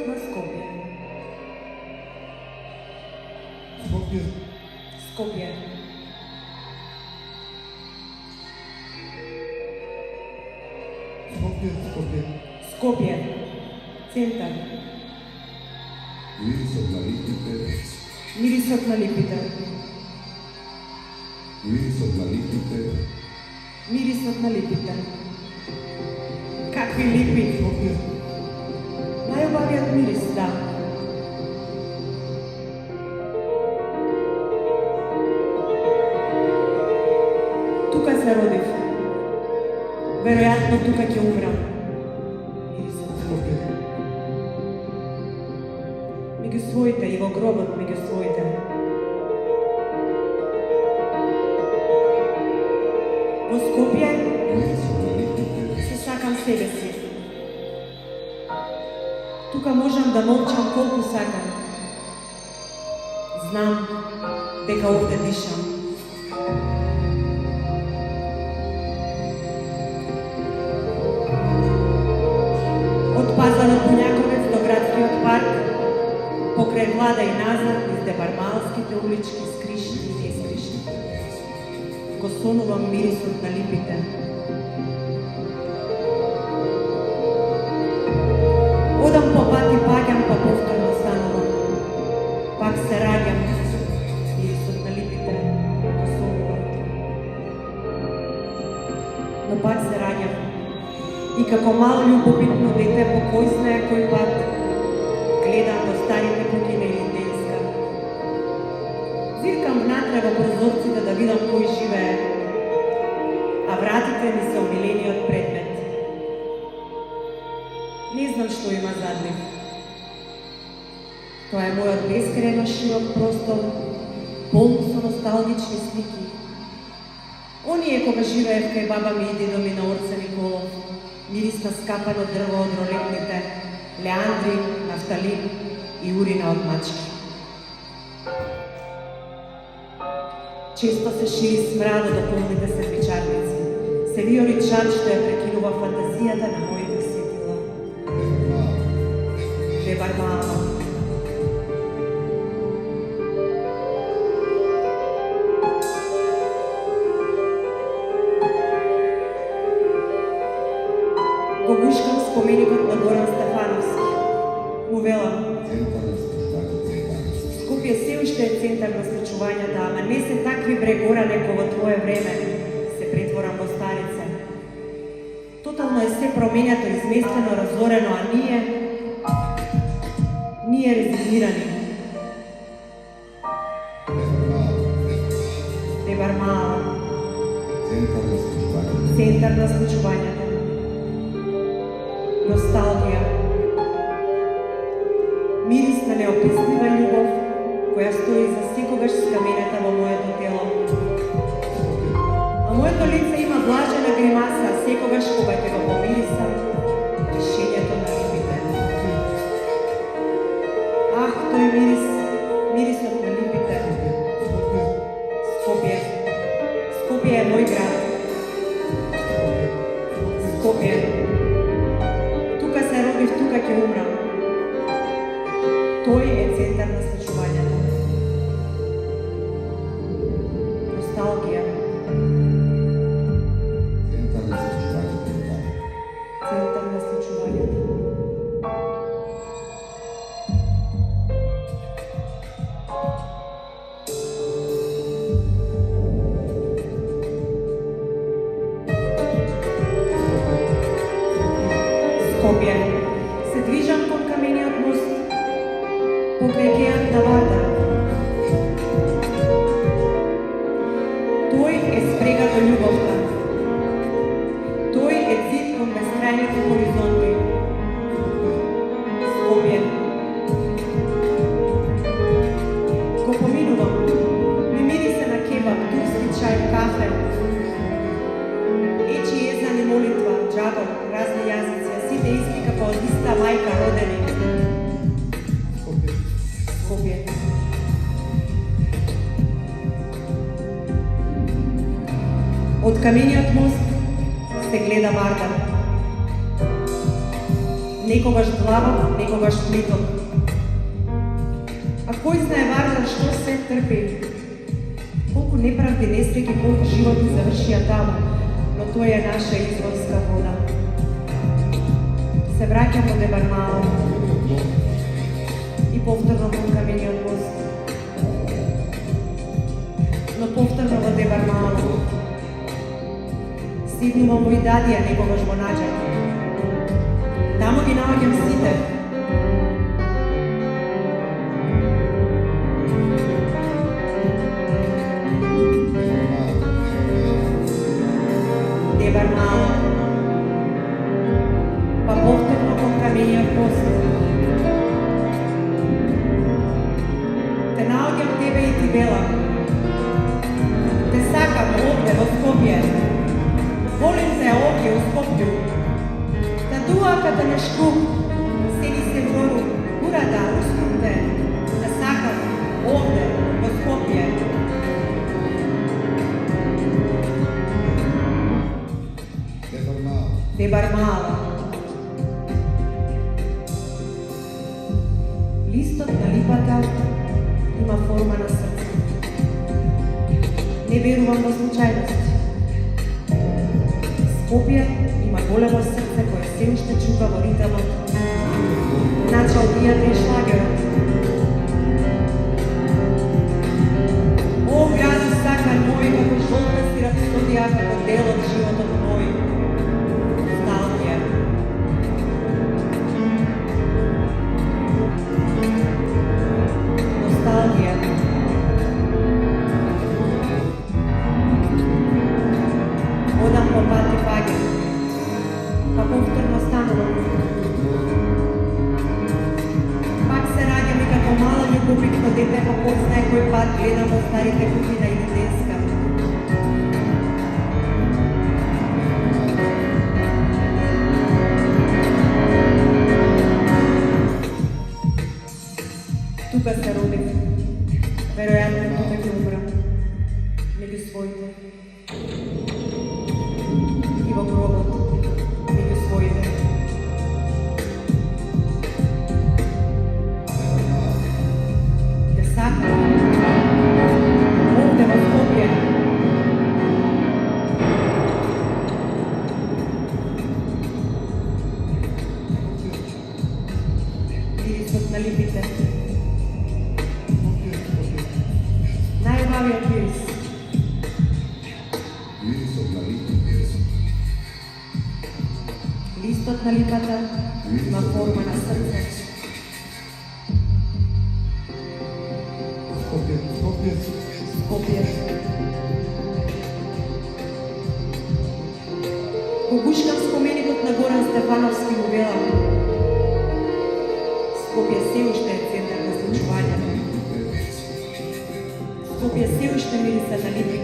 na Skopje. Skopje. Skopje. Skopje, Skopje. Skopje. Center. Mirisot na Lipite. Mirisot na Lipite. Mirisot na Lipite. Mirisot na Lipite. Kakvi lipi. Skopje. Najobavijat miris, da. Tukaj se rodil. Verojatno tukaj je umrl. Mirisot na Lipite. Mi ga svojite, jeho grobot mi ga svojite. V Skopje Mirisot na Lipite. se sakam sebe si. Tukaj možem da molčam koliko sakam. Znam, da ga ovdje dišam. Od Pazara Punjakovec do Gradski odpark, pokraj Vlada i nazad, iz Debarmalskite ulički, skrišni i neskrišni. Ko sonuvam mirisot na Lipite. Odam po pati pagjam, pa povtorno stanuvam. Pak se rađam, mirisot na Lipite, ko sonuvam. No pak se rađam. I kako malo ljubobitno dete pokojsne koji pat, gledam do starite pokine ili denska. Zirkam vnatre v prozorci, da vidim koji žive, a vratite mi se omileni od predmet. Ne znam što ima zadnjih. To je moj od beskrajno širok prostor, poln so nostalgični sliki. On je, ko ga žive, kaj baba mi ide do mi na orce Nikolov. Miris na skapano drvo od roletnite, leandri, naftalin i urina od mački. Često se širi smrad od dopolnite servičarnici. Se vi oričan, što je prekinula fantazija da na mojih sjetila. Debar malo. Goguškam spomenikot na Goran Stefanovski. Mu velam. Centar na službanje centara. Skopje sevište je centar naslučovanja dama. Ne se takvi bre gora neko v tvoje vreme, se pretvoram v starice. Totalno je vse promenjato, izmesteno, razoreno, a nije rezignirani. Debar malo. Centar na službanje. Centar naslučovanja dama. Nostalgija. Miris na neopisljiva ljubav, koja stoji za vsekogaš skameneta v mojeto telo. A mojeto lice ima blažena grimasa, vsekogaš, ko ga tega pomirisam, tišenje to na Lipite. Ah, to je mirisot na Lipite. Skopje. Skopje je moj grad. Skopje. Tukaj se rodih, tukaj je umram. To je centar naslučovanja. Nostalgija. Centar na službanje centara. Centar naslučovanja. Skopje. Se dvižam pod kamenjat most, pokrekejan na Varda. Toj je sprega do ljubovka. Toj je zid kon beskrajnih horizonti. Skopje. Ko pominuvam, mi miri se na kebab, turski čaj, kafe. Eči jezani molitva, džabor, razni jazici, a si te istika pa odista majka rodeni. Skopje. Skopje. Od kamenjat most se gleda Varda. Некогаш длабок, некогаш плиток. А кој знае Вардар што се трпи? Колку неправди, несреќи, колку животи завршија таму, но тоа е наша изворска вода. Се враќам од Дебармао и повторно кон камениот мост. Но повторно во Дебармао стигнувам во Идадија, некогаш во наѓам. Таму ги наоѓам сите. Дебармао, па повторно кон камениот мост. Те наоѓам тебе и ти велам. Те сакам овде во Скопје. Волим те овде у Скопју. Татуа като на шкуп, седи се гору, урада, ускум те. Те сакам овде во Скопје. Дебармао. Листот на липата има форма на срце. Не верувам во случајности. Скопје има големо срце кое се уште чука во ритмот на чалдијата и шлагерот. О, граду сакан мој, како жолта си рапсодија, како дел од животот мој. Носталгија. Носталгија. Одам по пат и паѓам, па повторно станувам. Пак се раѓам и како мала љубовитно дете по кој знае кој пат гледам во старите куќи на Илиденска. Тука се родив. Веројатно тука ќе умрам. Меѓу своите. И во гробот, меѓу своите. Те сакам. Овде во Скопје. Мирисот на липите. Најубавиот мирис. Листот на липата има форма на срце. Скопје. Го гушкам споменикот на Горан Стефановски му велам. Скопје се уште е центар на случувањето. Скопје се уште мириса на липи.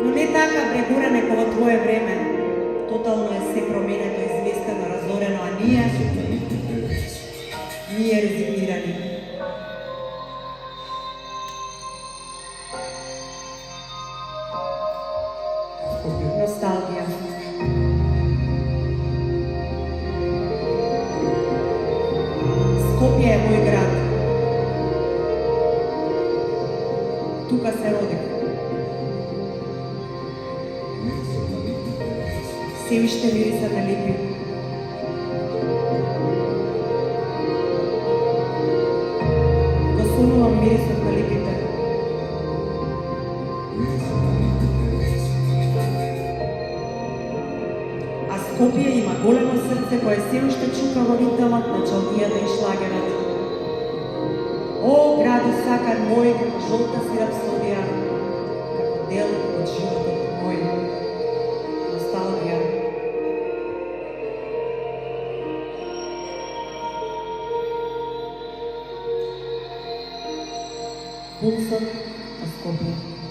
Но не така прегуране како во твое време. Тотално е се променето, изместено, разорено, а ние резигнирани. Носталгија. Скопје е мој град. Тука се родив. Се уште мириса на липи. Го сонувам мирисот на липите. А Скопје има големо срце кое се уште чука во ритмот на чалдијата и шлагерот. О, граду сакан мој, како жолта си рапсодија, како дел од животот мој. Носталгија. Пулсот на Скопје.